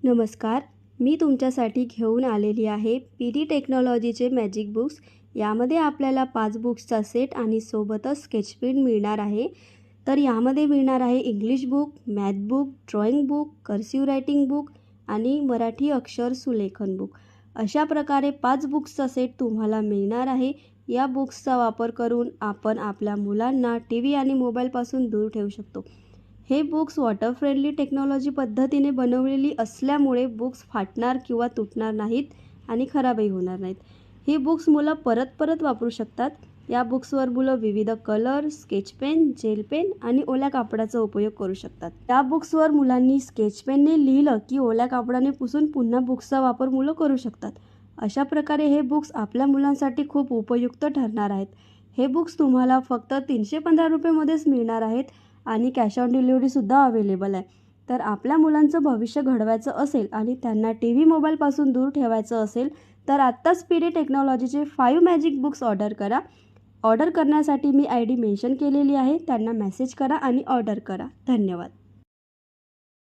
नमस्कार. मी तुमच्यासाठी घेऊन आलेली आहे PD टेक्नॉलॉजीचे मॅजिक बुक्स. यामध्ये आपल्याला 5 बुक्सचा सेट आणि सोबतच स्केच पेन मिळणार आहे. तर यामध्ये मिळणार आहे English book, math book, drawing book, cursive writing book आणि मराठी अक्षर सुलेखन बुक. अशा प्रकारे 5 बुक्सचा सेट तुम्हाला मिळणार आहे. या बुक्सचा वापर करून आपण आपल्या मुलांना TV आणि मोबाईलपासून दूर ठेवू शकतो. हे बुक्स वॉटर फ्रेंडली टेक्नॉलॉजी पद्धतीने बनवलेली असल्यामुळे बुक्स फाटणार किंवा तुटणार नाहीत आणि खराबही होणार नाहीत. ही बुक्स मुलं परत परत वापरू शकतात. या बुक्सवर मुलं विविध colour, sketch pen, gel pen आणि ओल्या कापडाचा उपयोग करू शकतात. या बुक्सवर मुलांनी स्केच पेनने लिहिलं की ओल्या कापडाने पुसून पुन्हा बुक्सचा वापर मुलं करू शकतात. अशा प्रकारे हे बुक्स आपल्या मुलांसाठी खूप उपयुक्त ठरणार आहेत. हे बुक्स तुम्हाला फक्त 315 रुपयेमध्येच मिळणार आहेत आणि कॅश ऑन डिलिव्हरीसुद्धा अवेलेबल आहे. तर आपल्या मुलांचं भविष्य घडवायचं असेल आणि त्यांना TV मोबाईलपासून दूर ठेवायचं असेल तर आत्ताच PD टेक्नॉलॉजीचे 5 मॅजिक बुक्स ऑर्डर करा. ऑर्डर करण्यासाठी मी ID मेन्शन केलेली आहे. त्यांना मेसेज करा आणि ऑर्डर करा. धन्यवाद.